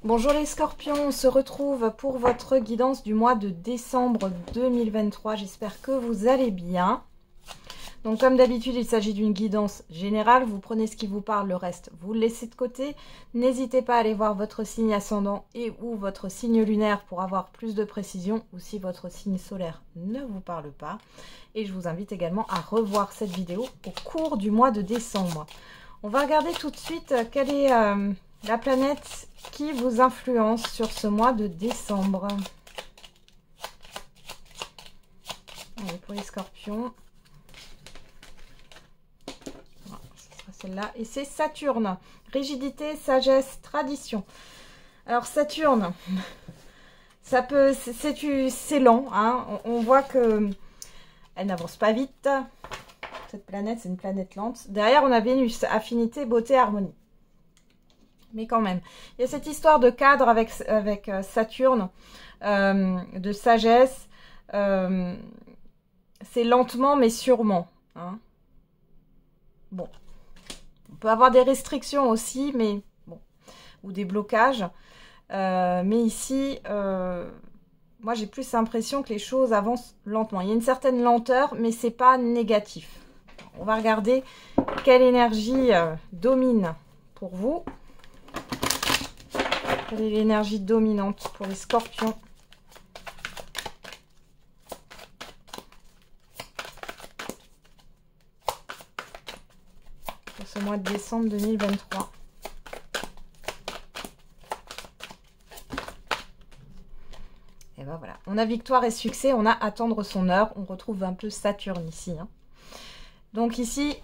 Bonjour les scorpions, on se retrouve pour votre guidance du mois de décembre 2023. J'espère que vous allez bien. Donc comme d'habitude, il s'agit d'une guidance générale. Vous prenez ce qui vous parle, le reste, vous le laissez de côté. N'hésitez pas à aller voir votre signe ascendant et ou votre signe lunaire pour avoir plus de précision, ou si votre signe solaire ne vous parle pas. Et je vous invite également à revoir cette vidéo au cours du mois de décembre. On va regarder tout de suite quelle est la planète qui vous influence sur ce mois de décembre. Allez, pour les scorpions. Voilà, ce sera celle-là. Et c'est Saturne. Rigidité, sagesse, tradition. Alors Saturne, ça peut, c'est lent. Hein. On voit que elle n'avance pas vite. Cette planète, c'est une planète lente. Derrière, on a Vénus, affinité, beauté, harmonie. Mais quand même, il y a cette histoire de cadre avec Saturne, de sagesse. C'est lentement, mais sûrement. Hein. Bon, on peut avoir des restrictions aussi, mais bon, ou des blocages. Mais ici, moi, j'ai plus l'impression que les choses avancent lentement. Il y a une certaine lenteur, mais c'est pas négatif. On va regarder quelle énergie domine pour vous. Quelle est l'énergie dominante pour les scorpions? Pour ce mois de décembre 2023. Et ben voilà. On a victoire et succès, on a attendre son heure. On retrouve un peu Saturne ici. Hein. Donc ici,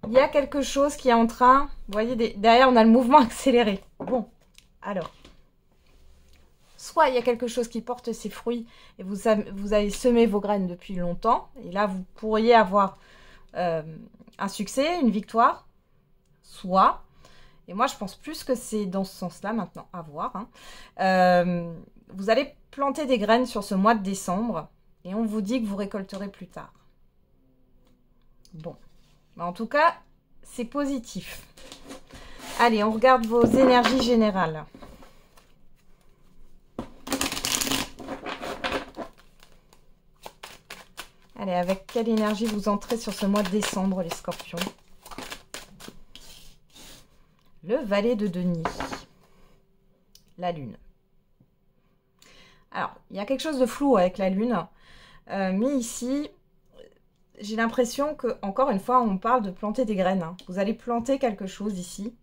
il y a quelque chose qui est en train... Vous voyez, derrière, on a le mouvement accéléré. Bon. Alors, soit il y a quelque chose qui porte ses fruits et vous avez semé vos graines depuis longtemps. Et là, vous pourriez avoir un succès, une victoire. Soit, et moi je pense plus que c'est dans ce sens-là maintenant, à voir. Hein, vous allez planter des graines sur ce mois de décembre et on vous dit que vous récolterez plus tard. Bon, en tout cas, c'est positif. Allez, on regarde vos énergies générales. Allez, avec quelle énergie vous entrez sur ce mois de décembre, les scorpions? Le valet de denier. La lune. Alors, il y a quelque chose de flou avec la lune. Mais ici, j'ai l'impression que, encore une fois, on parle de planter des graines. Hein. Vous allez planter quelque chose ici.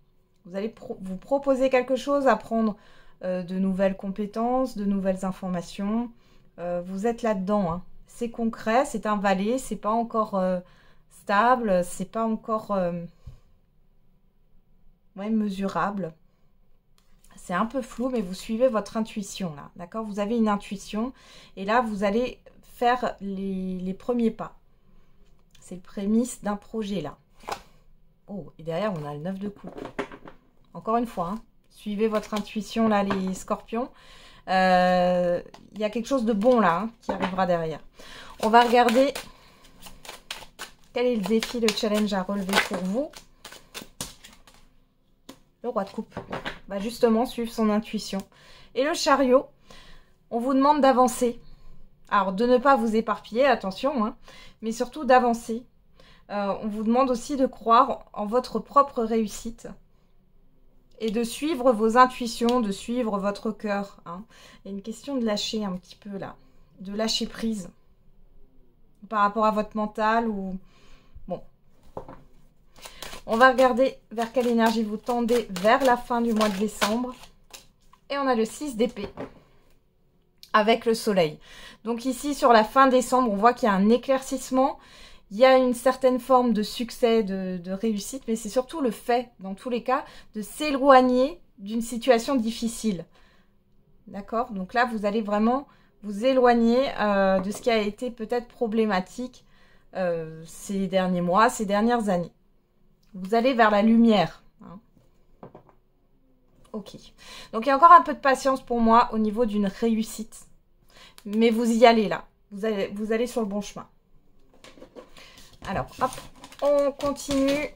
Vous allez vous proposer quelque chose, apprendre de nouvelles compétences, de nouvelles informations. Vous êtes là-dedans. Hein. C'est concret, c'est un valet, c'est pas encore stable, c'est pas encore mesurable. C'est un peu flou, mais vous suivez votre intuition là, d'accord? Vous avez une intuition et là, vous allez faire les premiers pas. C'est le prémisse d'un projet là. Oh, et derrière, on a le 9 de coupe. Encore une fois, hein, suivez votre intuition là, les scorpions. Il y a quelque chose de bon là, hein, qui arrivera derrière. On va regarder quel est le défi, le challenge à relever pour vous. Le roi de coupe va justement suivre son intuition. Et le chariot, on vous demande d'avancer. Alors, de ne pas vous éparpiller, attention, hein, mais surtout d'avancer. On vous demande aussi de croire en votre propre réussite et de suivre vos intuitions, de suivre votre cœur. Hein. Il y a une question de lâcher un petit peu là, de lâcher prise par rapport à votre mental ou... Bon. On va regarder vers quelle énergie vous tendez vers la fin du mois de décembre. Et on a le 6 d'épée avec le soleil. Donc ici, sur la fin décembre, on voit qu'il y a un éclaircissement. Il y a une certaine forme de succès, de réussite, mais c'est surtout le fait, dans tous les cas, de s'éloigner d'une situation difficile. D'accord? Donc là, vous allez vraiment vous éloigner de ce qui a été peut-être problématique ces derniers mois, ces dernières années. Vous allez vers la lumière. Hein. Ok. Donc, il y a encore un peu de patience pour moi au niveau d'une réussite. Mais vous y allez là. Vous allez sur le bon chemin. Alors, hop, on continue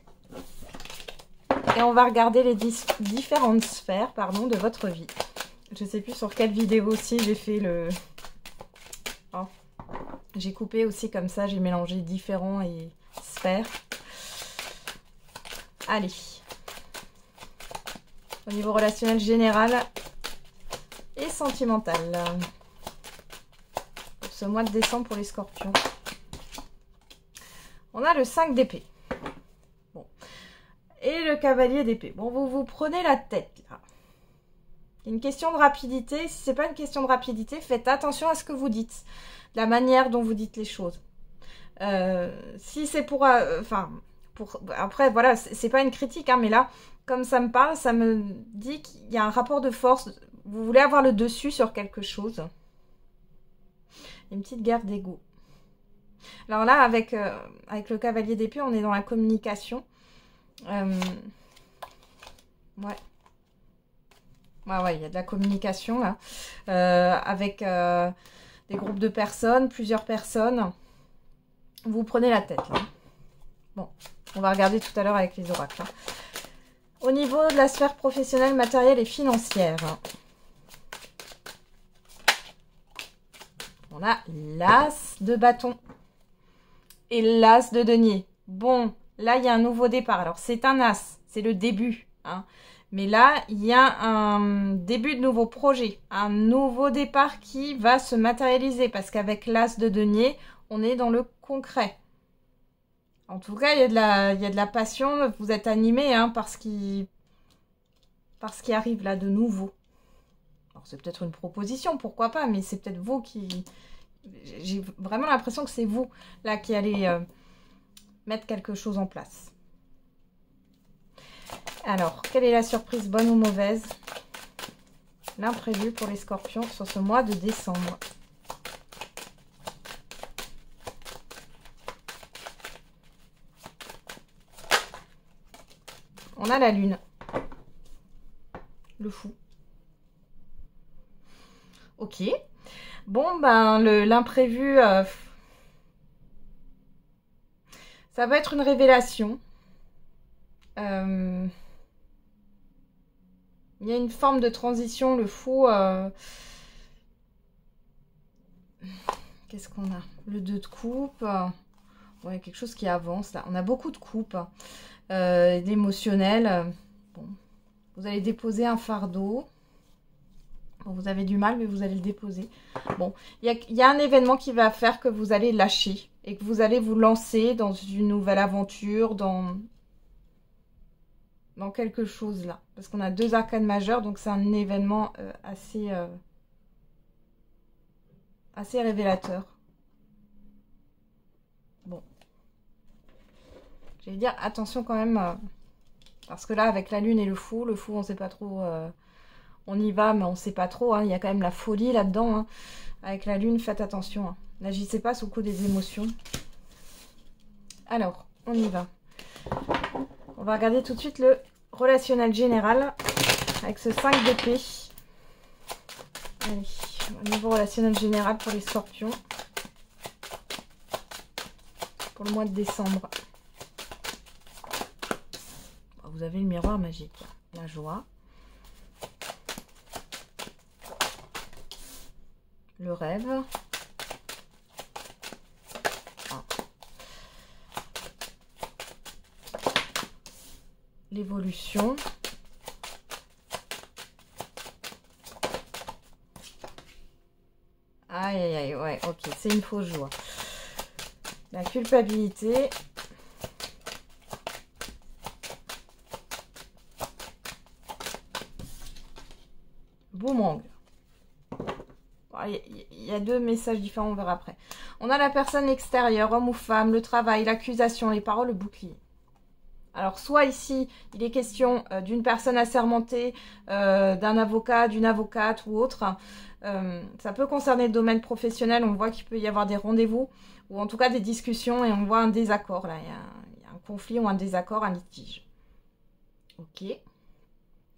et on va regarder les différentes sphères, pardon, de votre vie. Je ne sais plus sur quelle vidéo aussi j'ai fait le... Oh. J'ai coupé aussi comme ça, j'ai mélangé différents et sphères. Allez. Au niveau relationnel général et sentimental. Pour ce mois de décembre pour les scorpions. On a le 5 d'épée. Bon. Et le cavalier d'épée. Bon, vous vous prenez la tête là. Une question de rapidité. Si ce n'est pas une question de rapidité, faites attention à ce que vous dites. La manière dont vous dites les choses. Si c'est pour... après, voilà, c'est pas une critique, hein, mais là, comme ça me parle, ça me dit qu'il y a un rapport de force. Vous voulez avoir le dessus sur quelque chose. Une petite guerre d'ego. Alors là, avec le cavalier d'épée, on est dans la communication. Ouais. Ouais, il y a de la communication là. Avec des groupes de personnes, plusieurs personnes. Vous prenez la tête là. Bon, on va regarder tout à l'heure avec les oracles. Hein. Au niveau de la sphère professionnelle, matérielle et financière. On a l'as de bâton et l'as de denier. Bon, là, il y a un nouveau départ. Alors, c'est un as, c'est le début. Hein. Mais là, il y a un début de nouveau projet, un nouveau départ qui va se matérialiser. Parce qu'avec l'as de denier, on est dans le concret. En tout cas, il y a de la passion. Vous êtes animé hein, par ce qui arrive là de nouveau. Alors, c'est peut-être une proposition, pourquoi pas, mais c'est peut-être vous qui... J'ai vraiment l'impression que c'est vous, là, qui allez mettre quelque chose en place. Alors, quelle est la surprise, bonne ou mauvaise? L'imprévu pour les scorpions sur ce mois de décembre. On a la lune. Le fou. Ok. Bon, ben, l'imprévu, ça va être une révélation. Il y a une forme de transition, le fou. Qu'est-ce qu'on a? Le 2 de coupe. Ouais, quelque chose qui avance là. On a beaucoup de coupes. L'émotionnel. Bon. Vous allez déposer un fardeau. Bon, vous avez du mal, mais vous allez le déposer. Bon, il y a un événement qui va faire que vous allez lâcher et que vous allez vous lancer dans une nouvelle aventure, dans quelque chose là. Parce qu'on a 2 arcanes majeures, donc c'est un événement assez révélateur. Bon. Je vais dire attention quand même, parce que là, avec la lune et le fou, on ne sait pas trop... on y va, mais on ne sait pas trop. Hein. Il y a quand même la folie là-dedans. Hein. Avec la lune, faites attention. Hein. N'agissez pas sous le coup des émotions. Alors, on y va. On va regarder tout de suite le relationnel général avec ce 5 d'épée. Allez, au niveau relationnel général pour les scorpions. Pour le mois de décembre. Vous avez le miroir magique. La joie. Le rêve. Ah. L'évolution. Aïe, aïe, aïe, ouais, ok, c'est une fausse joie. La culpabilité. Boomerang. Il y a 2 messages différents, on verra après. On a la personne extérieure, homme ou femme, le travail, l'accusation, les paroles, le bouclier. Alors, soit ici, il est question d'une personne assermentée, d'un avocat, d'une avocate ou autre. Ça peut concerner le domaine professionnel. On voit qu'il peut y avoir des rendez-vous ou en tout cas des discussions et on voit un désaccord. Là, il y a un conflit ou un désaccord, un litige. Ok.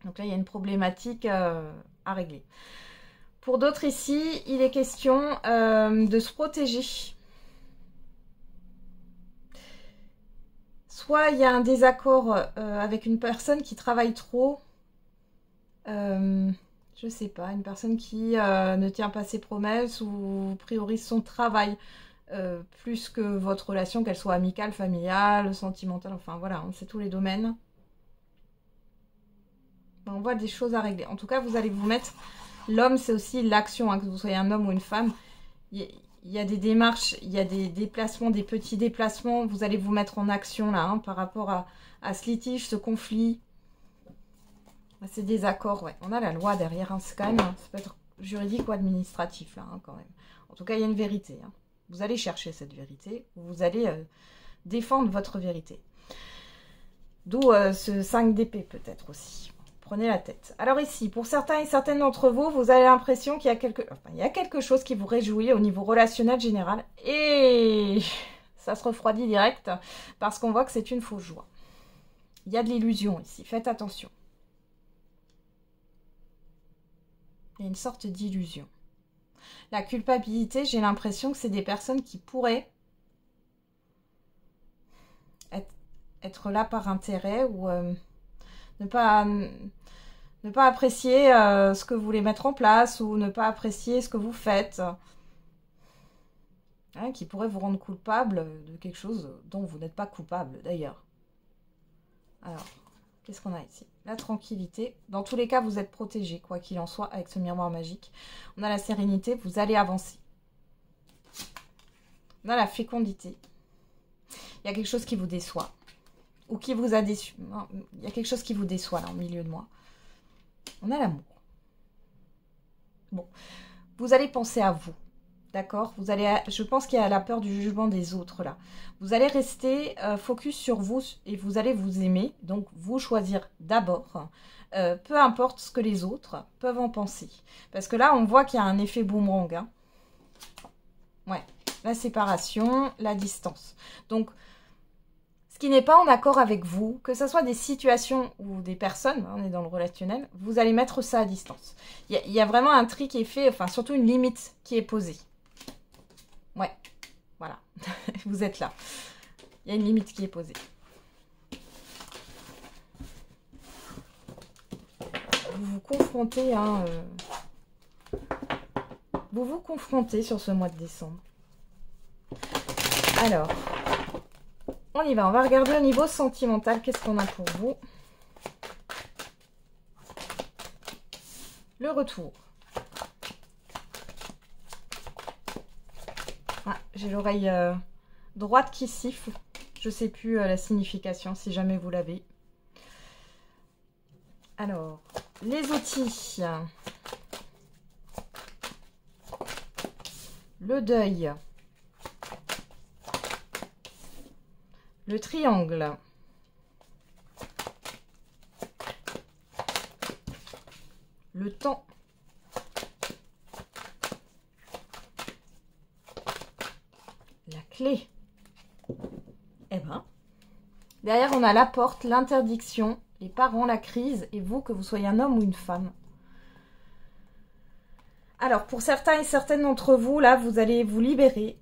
Donc là, il y a une problématique à régler. Pour d'autres ici, il est question de se protéger. Soit il y a un désaccord avec une personne qui travaille trop. Je sais pas, une personne qui ne tient pas ses promesses ou priorise son travail plus que votre relation, qu'elle soit amicale, familiale, sentimentale, enfin voilà, c'est tous les domaines. On voit des choses à régler. En tout cas, vous allez vous mettre... L'homme, c'est aussi l'action, hein, que vous soyez un homme ou une femme. Il y a des démarches, il y a des déplacements, des petits déplacements. Vous allez vous mettre en action là, hein, par rapport à ce litige, ce conflit. Ces désaccords, ouais. On a la loi derrière, hein, c'est quand même... Ça peut être juridique ou administratif, là, hein, quand même. En tout cas, il y a une vérité. Hein. Vous allez chercher cette vérité. Vous allez défendre votre vérité. D'où ce 5 d'épée, peut-être aussi. Prenez la tête. Alors ici, pour certains et certaines d'entre vous, vous avez l'impression qu'il y a quelque chose qui vous réjouit au niveau relationnel général. Et ça se refroidit direct parce qu'on voit que c'est une fausse joie. Il y a de l'illusion ici. Faites attention. Il y a une sorte d'illusion. La culpabilité, j'ai l'impression que c'est des personnes qui pourraient être là par intérêt ou ne pas apprécier ce que vous voulez mettre en place ou ne pas apprécier ce que vous faites. Hein, qui pourrait vous rendre coupable de quelque chose dont vous n'êtes pas coupable d'ailleurs. Alors, qu'est-ce qu'on a ici? La tranquillité. Dans tous les cas, vous êtes protégé, quoi qu'il en soit, avec ce miroir magique. On a la sérénité, vous allez avancer. On a la fécondité. Il y a quelque chose qui vous déçoit. Ou qui vous a déçu. Non, il y a quelque chose qui vous déçoit, là, au milieu de moi. On a l'amour. Bon. Vous allez penser à vous. D'accord? Vous allez, je pense qu'il y a la peur du jugement des autres, là. Vous allez rester focus sur vous et vous allez vous aimer. Donc, vous choisir d'abord. Peu importe ce que les autres peuvent en penser. Parce que là, on voit qu'il y a un effet boomerang. Hein. Ouais. La séparation, la distance. Donc, ce qui n'est pas en accord avec vous, que ce soit des situations ou des personnes, on est dans le relationnel, vous allez mettre ça à distance. Il y a vraiment un tri qui est fait, enfin surtout une limite qui est posée. Ouais, voilà, vous êtes là. Il y a une limite qui est posée. Vous vous confrontez, hein, vous vous confrontez sur ce mois de décembre. Alors... On y va, on va regarder au niveau sentimental, qu'est-ce qu'on a pour vous. Le retour. Ah, j'ai l'oreille droite qui siffle. Je ne sais plus la signification, si jamais vous l'avez. Alors, les outils. Le deuil. Le triangle. Le temps. La clé. Eh ben, derrière on a la porte, l'interdiction, les parents, la crise, et vous, que vous soyez un homme ou une femme. Alors, pour certains et certaines d'entre vous, là, vous allez vous libérer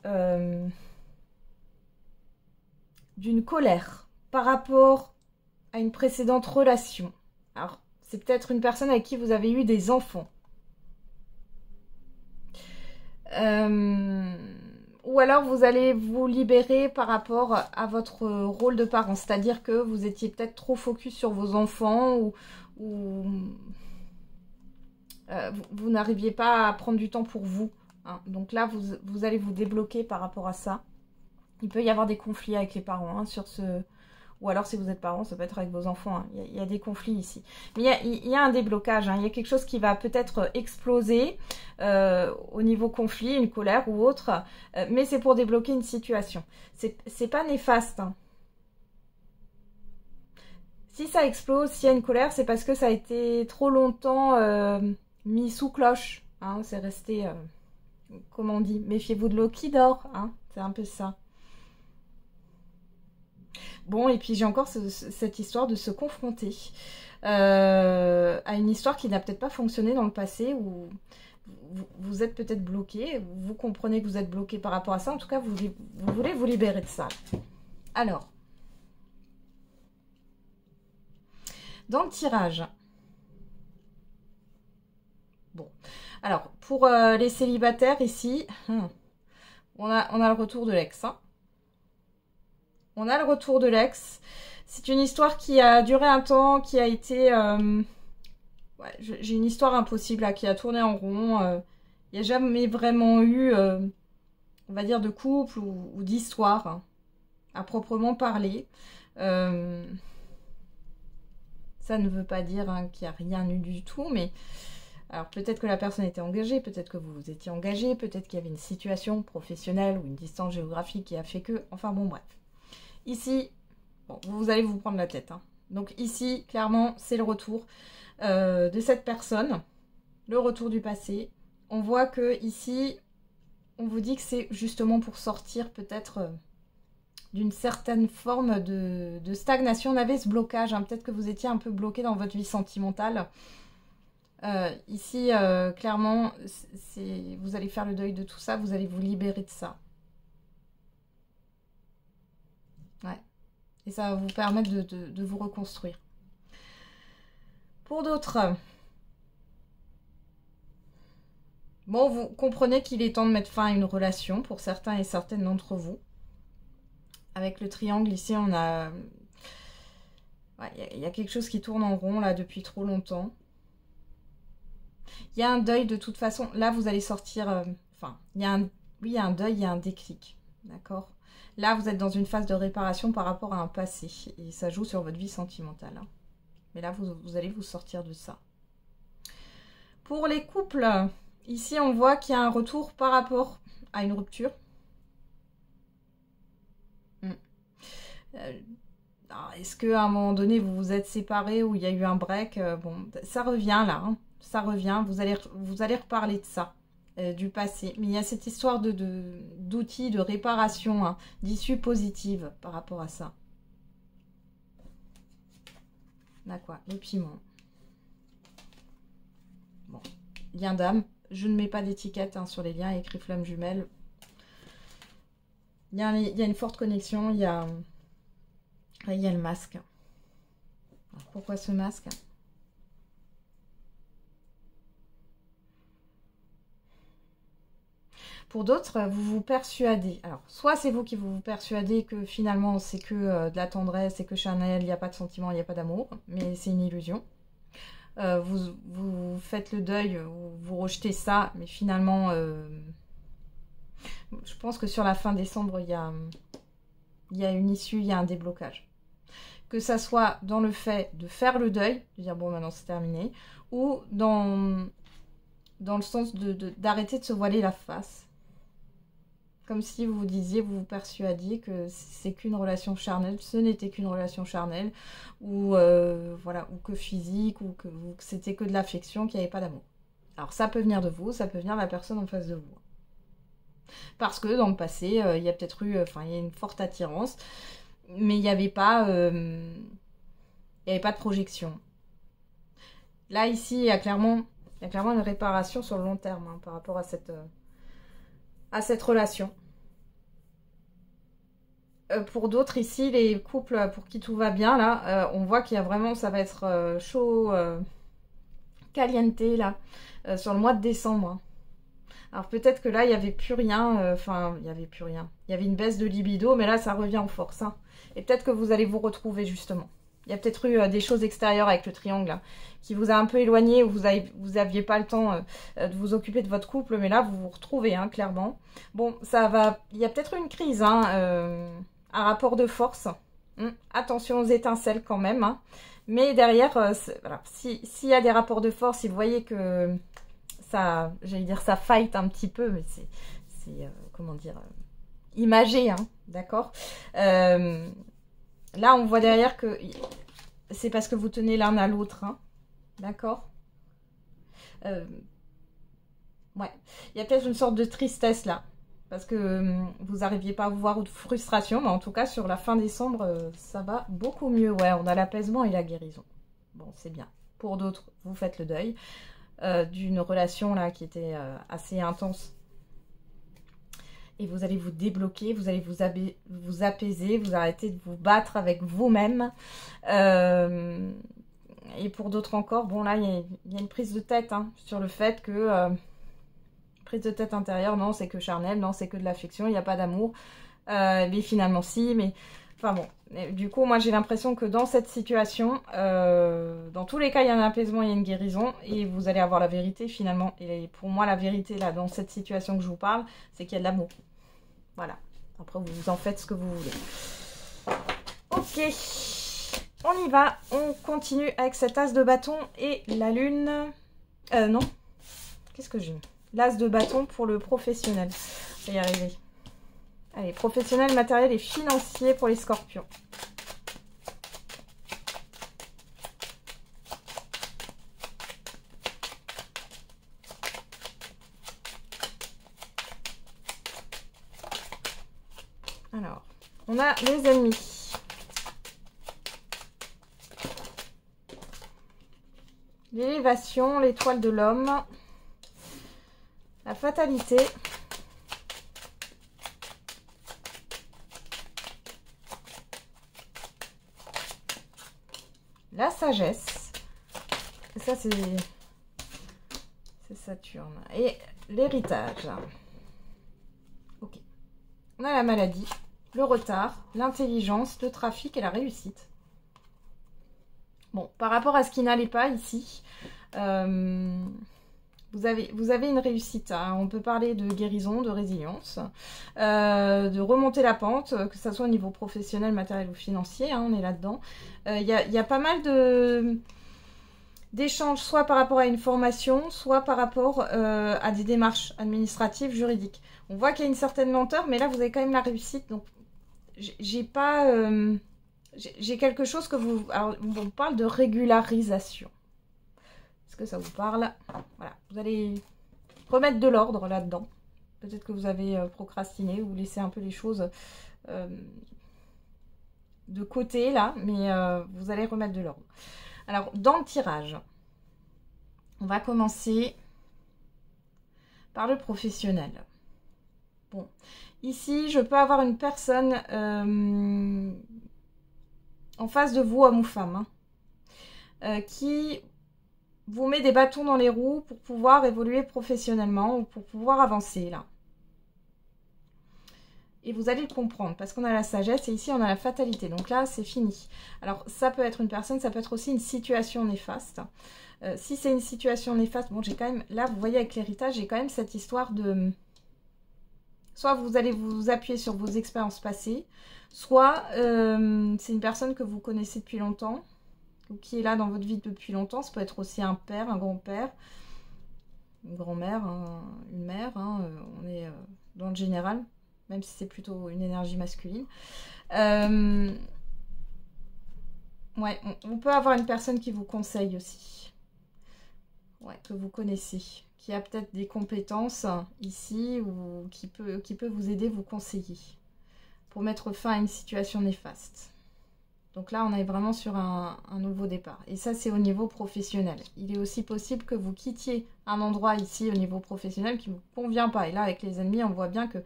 d'une colère par rapport à une précédente relation. Alors, c'est peut-être une personne avec qui vous avez eu des enfants. Ou alors, vous allez vous libérer par rapport à votre rôle de parent. C'est-à-dire que vous étiez peut-être trop focus sur vos enfants ou vous n'arriviez pas à prendre du temps pour vous. Hein. Donc là, vous allez vous débloquer par rapport à ça. Il peut y avoir des conflits avec les parents hein, sur ce... Ou alors, si vous êtes parent, ça peut être avec vos enfants. Hein. Il y a des conflits ici. Mais il y a un déblocage. Hein. Il y a quelque chose qui va peut-être exploser au niveau conflit, une colère ou autre. Mais c'est pour débloquer une situation. C'est pas néfaste. Hein. Si ça explose, s'il y a une colère, c'est parce que ça a été trop longtemps mis sous cloche. Hein. C'est resté... comment on dit? Méfiez-vous de l'eau qui dort. Hein. C'est un peu ça. Bon, et puis j'ai encore cette histoire de se confronter à une histoire qui n'a peut-être pas fonctionné dans le passé, où vous êtes peut-être bloqué, vous comprenez que vous êtes bloqué par rapport à ça, en tout cas vous voulez vous libérer de ça. Alors, Dans le tirage. Bon. Alors, pour les célibataires ici, on a le retour de l'ex. Hein. On a le retour de l'ex. C'est une histoire qui a duré un temps, qui a été... ouais, j'ai une histoire impossible là, qui a tourné en rond. Il n'y a jamais vraiment eu, on va dire, de couple ou d'histoire hein, à proprement parler. Ça ne veut pas dire hein, qu'il n'y a rien eu du tout, mais... Alors peut-être que la personne était engagée, peut-être que vous étiez engagé, peut-être qu'il y avait une situation professionnelle ou une distance géographique qui a fait que... Enfin bon, bref. Ici, bon, vous allez vous prendre la tête. Hein. Donc ici, clairement, c'est le retour de cette personne, le retour du passé. On voit que ici, on vous dit que c'est justement pour sortir peut-être d'une certaine forme de stagnation. On avait ce blocage, hein. Peut-être que vous étiez un peu bloqué dans votre vie sentimentale. Ici, clairement, vous allez faire le deuil de tout ça, vous allez vous libérer de ça. Ouais. Et ça va vous permettre de vous reconstruire. Pour d'autres, bon, vous comprenez qu'il est temps de mettre fin à une relation pour certains et certaines d'entre vous. Avec le triangle, ici, on a... Ouais, y a quelque chose qui tourne en rond, là, depuis trop longtemps. Il y a un deuil de toute façon. Là, vous allez sortir... Enfin, oui, il y a un deuil, il y a un déclic. D'accord ? Là, vous êtes dans une phase de réparation par rapport à un passé. Et ça joue sur votre vie sentimentale. Hein. Mais là, vous allez vous sortir de ça. Pour les couples, ici, on voit qu'il y a un retour par rapport à une rupture. Est-ce qu'à un moment donné, vous vous êtes séparés ou il y a eu un break? Bon, ça revient là. Hein. Ça revient. Vous allez reparler de ça. Du passé. Mais il y a cette histoire d'outils, de réparation, hein, d'issue positive par rapport à ça. Là quoi, le piment. Bon, lien d'âme. Je ne mets pas d'étiquette hein, sur les liens, écrit flamme jumelle. Il y a une forte connexion, il y a le masque. Alors, pourquoi ce masque ? Pour d'autres, vous vous persuadez. Alors, soit c'est vous qui vous persuadez que finalement c'est que de la tendresse, c'est que charnel, il n'y a pas de sentiment, il n'y a pas d'amour, mais c'est une illusion. Vous faites le deuil, vous rejetez ça, mais finalement, je pense que sur la fin décembre, il y a une issue, il y a un déblocage. Que ça soit dans le fait de faire le deuil, de dire bon maintenant c'est terminé, ou dans le sens d'arrêter de se voiler la face. Comme si vous vous disiez, vous vous persuadiez que c'est qu'une relation charnelle, ce n'était qu'une relation charnelle, ou voilà, ou que physique, ou que c'était que de l'affection, qu'il n'y avait pas d'amour. Alors ça peut venir de vous, ça peut venir de la personne en face de vous. Parce que dans le passé, il y a peut-être eu, il y a une forte attirance, mais il n'y avait pas de projection. Là, ici, il y a clairement une réparation sur le long terme hein, par rapport à cette relation. Pour d'autres ici, les couples pour qui tout va bien, là, on voit qu'il y a vraiment, ça va être chaud, caliente, là, sur le mois de décembre. Hein. Alors peut-être que là, il n'y avait plus rien, il n'y avait plus rien. Il y avait une baisse de libido, mais là, ça revient en force. Hein. Et peut-être que vous allez vous retrouver, justement. Il y a peut-être eu des choses extérieures avec le triangle là, qui vous a un peu éloigné ou vous n'aviez pas le temps de vous occuper de votre couple, mais là vous vous retrouvez hein, clairement. Bon, ça va. Il y a peut-être une crise, hein, un rapport de force. Attention aux étincelles quand même. Hein. Mais derrière, voilà, s'il y a des rapports de force, si vous voyez que ça, j'allais dire ça fight un petit peu, mais c'est comment dire, imagé, hein, d'accord. Là, on voit derrière que c'est parce que vous tenez l'un à l'autre. Hein. D'accord ouais. Il y a peut-être une sorte de tristesse là. Parce que vous n'arriviez pas à vous voir ou de frustration. Mais en tout cas, sur la fin décembre, ça va beaucoup mieux. Ouais, on a l'apaisement et la guérison. Bon, c'est bien. Pour d'autres, vous faites le deuil d'une relation là qui était assez intense. Et vous allez vous débloquer, vous allez vous apaiser, vous arrêtez de vous battre avec vous-même. Et pour d'autres encore, bon là, il y a une prise de tête hein, sur le fait que... prise de tête intérieure, non, c'est que charnel, non, c'est que de l'affection, il n'y a pas d'amour. Mais finalement, si, mais... Enfin bon, du coup, moi j'ai l'impression que dans cette situation, dans tous les cas, il y a un apaisement, il y a une guérison, et vous allez avoir la vérité finalement. Et pour moi, la vérité là, dans cette situation que je vous parle, c'est qu'il y a de l'amour. Voilà. Après, vous en faites ce que vous voulez. Ok, on y va. On continue avec cet as de bâton et la lune. Non. Qu'est-ce que j'ai mis? L'as de bâton pour le professionnel. Je vais y arriver. Allez, professionnel, matériel et financier pour les scorpions. Alors, on a les ennemis. L'élévation, l'étoile de l'homme. La fatalité. La sagesse. Et ça, c'est Saturne. Et l'héritage. Ok. On a la maladie, le retard, l'intelligence, le trafic et la réussite. Bon, par rapport à ce qui n'allait pas ici, vous avez une réussite. Hein. On peut parler de guérison, de résilience, de remonter la pente, que ce soit au niveau professionnel, matériel ou financier. Hein, on est là-dedans. Il y a pas mal d'échanges, soit par rapport à une formation, soit par rapport à des démarches administratives, juridiques. On voit qu'il y a une certaine lenteur, mais là, vous avez quand même la réussite. Donc, j'ai pas... j'ai quelque chose que vous... Alors, on parle de régularisation. Est-ce que ça vous parle? Voilà, vous allez remettre de l'ordre là-dedans. Peut-être que vous avez procrastiné ou laissé un peu les choses de côté, là. Mais vous allez remettre de l'ordre. Alors, dans le tirage, on va commencer par le professionnel. Bon, ici, je peux avoir une personne en face de vous, homme ou femme, hein, qui vous met des bâtons dans les roues pour pouvoir évoluer professionnellement ou pour pouvoir avancer, là. Et vous allez le comprendre, parce qu'on a la sagesse et ici, on a la fatalité. Donc là, c'est fini. Alors, ça peut être une personne, ça peut être aussi une situation néfaste. Si c'est une situation néfaste, bon, j'ai quand même... Là, vous voyez, avec l'héritage, j'ai quand même cette histoire de... Soit vous allez vous appuyer sur vos expériences passées, soit c'est une personne que vous connaissez depuis longtemps, ou qui est là dans votre vie depuis longtemps. Ça peut être aussi un père, un grand-père, une grand-mère, une mère. Hein, on est dans le général, même si c'est plutôt une énergie masculine. Ouais, on peut avoir une personne qui vous conseille aussi. Ouais, que vous connaissez, qui a peut-être des compétences ici ou qui peut vous aider, vous conseiller pour mettre fin à une situation néfaste. Donc là, on est vraiment sur un nouveau départ. Et ça, c'est au niveau professionnel. Il est aussi possible que vous quittiez un endroit ici au niveau professionnel qui ne vous convient pas. Et là, avec les ennemis, on voit bien que...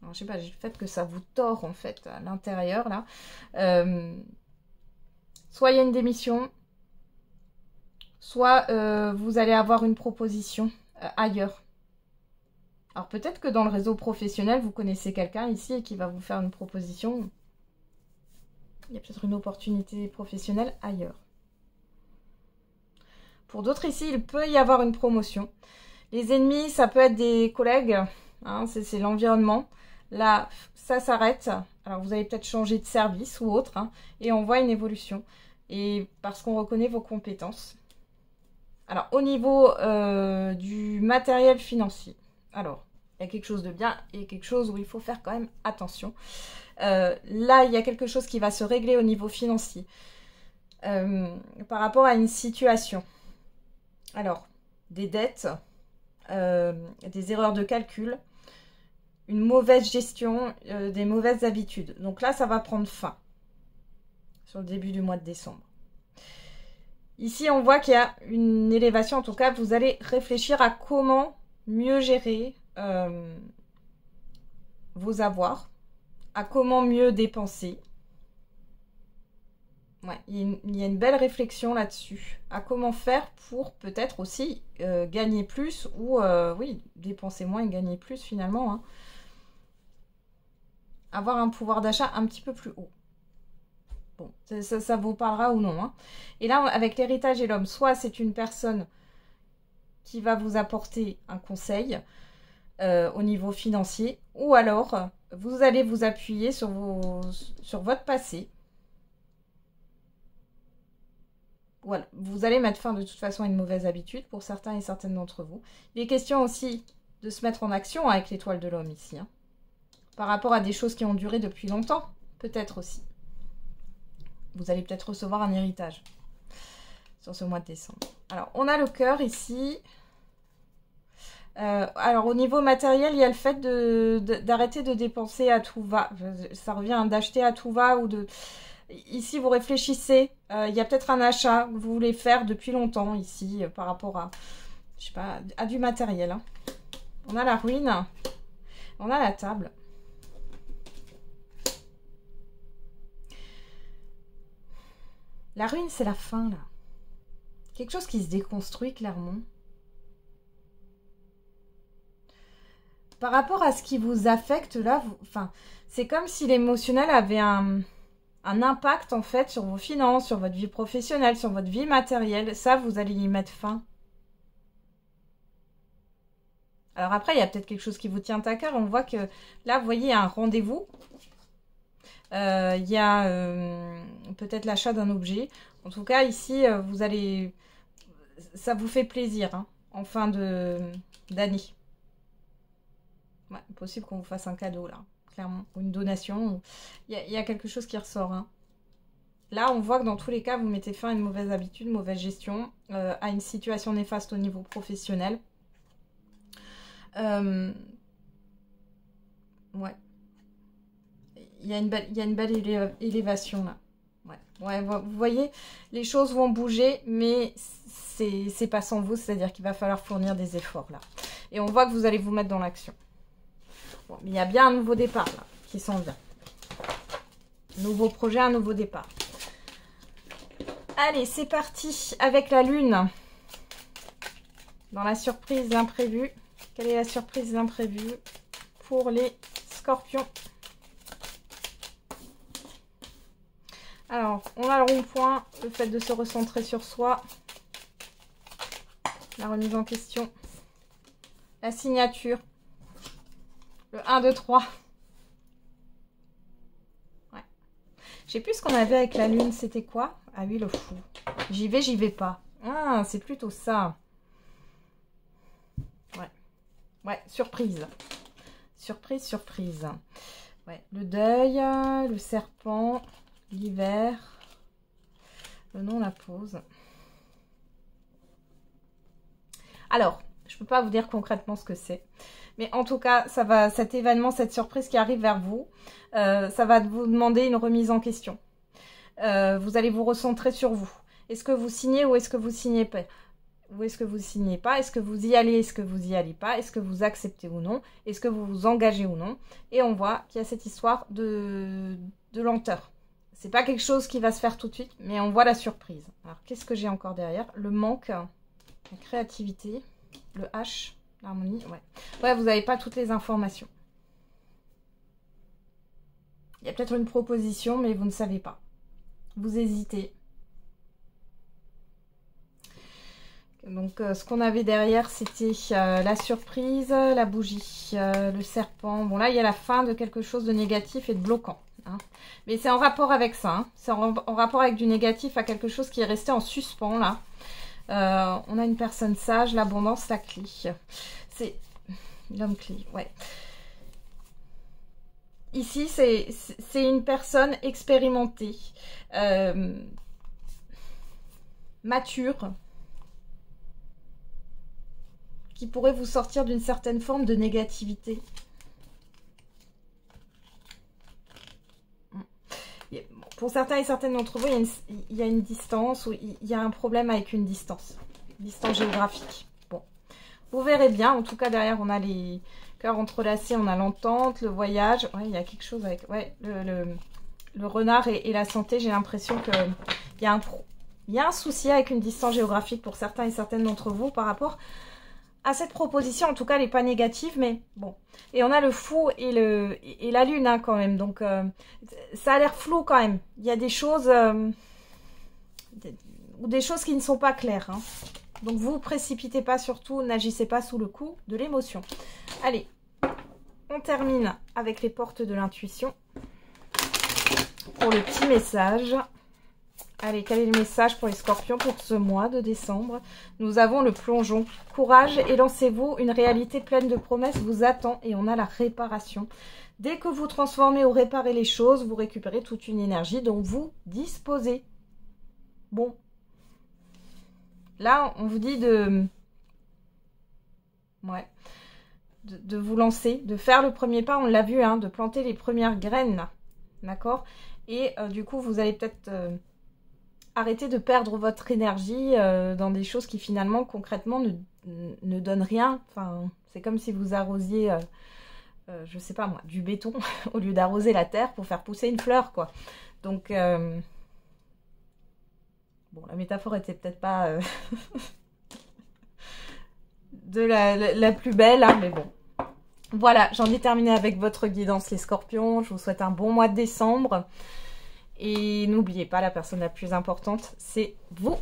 Alors, je sais pas, le fait que ça vous tord, en fait, à l'intérieur, là. Soit il y a une démission, soit vous allez avoir une proposition ailleurs. Alors, peut-être que dans le réseau professionnel, vous connaissez quelqu'un ici et qui va vous faire une proposition... Il y a peut-être une opportunité professionnelle ailleurs. Pour d'autres ici, il peut y avoir une promotion. Les ennemis, ça peut être des collègues. Hein, c'est l'environnement. Là, ça s'arrête. Alors, vous allez peut-être changer de service ou autre. Hein, et on voit une évolution. Et parce qu'on reconnaît vos compétences. Alors, au niveau du matériel financier. Alors, il y a quelque chose de bien et quelque chose où il faut faire quand même attention. Là, il y a quelque chose qui va se régler au niveau financier par rapport à une situation. Alors, des dettes, des erreurs de calcul, une mauvaise gestion, des mauvaises habitudes. Donc là, ça va prendre fin sur le début du mois de décembre. Ici, on voit qu'il y a une élévation. En tout cas, vous allez réfléchir à comment mieux gérer vos avoirs, à comment mieux dépenser. Ouais, il y a une belle réflexion là-dessus. À comment faire pour peut-être aussi gagner plus ou, oui, dépenser moins et gagner plus finalement. Hein. Avoir un pouvoir d'achat un petit peu plus haut. Bon, ça vous parlera ou non. Hein. Et là, avec l'héritage et l'homme, soit c'est une personne qui va vous apporter un conseil au niveau financier, ou alors vous allez vous appuyer sur votre passé. Voilà, vous allez mettre fin de toute façon à une mauvaise habitude pour certains et certaines d'entre vous. Il est question aussi de se mettre en action avec l'étoile de l'homme ici. Hein. Par rapport à des choses qui ont duré depuis longtemps, peut-être aussi. Vous allez peut-être recevoir un héritage sur ce mois de décembre. Alors, on a le cœur ici. Alors, au niveau matériel, il y a le fait d'arrêter de dépenser à tout va. Ça revient d'acheter à tout va ou de... Ici, vous réfléchissez. Il y a peut-être un achat que vous voulez faire depuis longtemps ici par rapport à, je sais pas, à du matériel. Hein. On a la ruine. On a la table. La ruine, c'est la fin, là. Quelque chose qui se déconstruit, clairement. Par rapport à ce qui vous affecte, là, enfin, c'est comme si l'émotionnel avait un impact, en fait, sur vos finances, sur votre vie professionnelle, sur votre vie matérielle. Ça, vous allez y mettre fin. Alors après, il y a peut-être quelque chose qui vous tient à cœur. On voit que, là, vous voyez, il y a un rendez-vous. Il y a peut-être l'achat d'un objet. En tout cas, ici, vous allez... Ça vous fait plaisir, hein, en fin d'année. Ouais, possible qu'on vous fasse un cadeau, là, clairement. Ou une donation. Il y a quelque chose qui ressort. Hein. Là, on voit que dans tous les cas, vous mettez fin à une mauvaise habitude, mauvaise gestion, à une situation néfaste au niveau professionnel. Ouais. Il y a une belle élévation, là. Ouais, vous voyez, les choses vont bouger, mais c'est pas sans vous, c'est-à-dire qu'il va falloir fournir des efforts, là. Et on voit que vous allez vous mettre dans l'action. Bon, mais il y a bien un nouveau départ, là, qui s'en vient. Nouveau projet, un nouveau départ. Allez, c'est parti avec la lune. Dans la surprise, l'imprévu. Quelle est la surprise, l'imprévu pour les scorpions? Alors, on a le rond-point, le fait de se recentrer sur soi, la remise en question, la signature, le 1, 2, 3. Ouais. Je sais plus ce qu'on avait avec la lune, c'était quoi? Ah oui, le fou. J'y vais pas. Ah, c'est plutôt ça. Ouais. Ouais, surprise. Surprise, surprise. Ouais, le deuil, le serpent... L'hiver, le nom, la pause. Alors, je ne peux pas vous dire concrètement ce que c'est. Mais en tout cas, cet événement, cette surprise qui arrive vers vous, ça va vous demander une remise en question. Vous allez vous recentrer sur vous. Est-ce que vous signez ou est-ce que vous signez pas? Ou est-ce que vous signez pas? Est-ce que vous y allez? Est-ce que vous y allez pas? Est-ce que vous acceptez ou non? Est-ce que vous vous engagez ou non? Et on voit qu'il y a cette histoire de lenteur. C'est pas quelque chose qui va se faire tout de suite, mais on voit la surprise. Alors, qu'est-ce que j'ai encore derrière? Le manque, la créativité, le H, l'harmonie. Ouais. Ouais, vous n'avez pas toutes les informations. Il y a peut-être une proposition, mais vous ne savez pas. Vous hésitez. Donc, ce qu'on avait derrière, c'était la surprise, la bougie, le serpent. Bon, là, il y a la fin de quelque chose de négatif et de bloquant. Hein. Mais c'est en rapport avec ça. Hein. C'est en rapport avec du négatif à quelque chose qui est resté en suspens, là. On a une personne sage, l'abondance, la clé. C'est l'homme clé, ouais. Ici, c'est une personne expérimentée, mature, qui pourrait vous sortir d'une certaine forme de négativité. Pour certains et certaines d'entre vous, il y a une distance, ou il y a un problème avec une distance géographique. Bon, vous verrez bien. En tout cas, derrière, on a les cœurs entrelacés, on a l'entente, le voyage. Ouais, il y a quelque chose avec... Ouais, le renard et la santé, j'ai l'impression qu'il y a un souci avec une distance géographique pour certains et certaines d'entre vous par rapport à cette proposition. En tout cas, elle n'est pas négative, mais bon. Et on a le fou et la lune hein, quand même. Donc, ça a l'air flou quand même. Il y a des choses... ou des choses qui ne sont pas claires. Hein. Donc, vous précipitez pas surtout, n'agissez pas sous le coup de l'émotion. Allez, on termine avec les portes de l'intuition. Pour le petit message. Allez, quel est le message pour les scorpions pour ce mois de décembre? Nous avons le plongeon. Courage et lancez-vous. Une réalité pleine de promesses vous attend et on a la réparation. Dès que vous transformez ou réparez les choses, vous récupérez toute une énergie dont vous disposez. Bon. Là, on vous dit de... Ouais. De vous lancer, de faire le premier pas. On l'a vu, hein, de planter les premières graines. D'accord? Et du coup, vous allez peut-être... arrêtez de perdre votre énergie dans des choses qui finalement concrètement ne donnent rien. Enfin, c'est comme si vous arrosiez, je sais pas moi, du béton au lieu d'arroser la terre pour faire pousser une fleur, quoi. Donc, bon, la métaphore était peut-être pas de la plus belle, hein, mais bon. Voilà, j'en ai terminé avec votre guidance, les scorpions. Je vous souhaite un bon mois de décembre. Et n'oubliez pas, la personne la plus importante, c'est vous.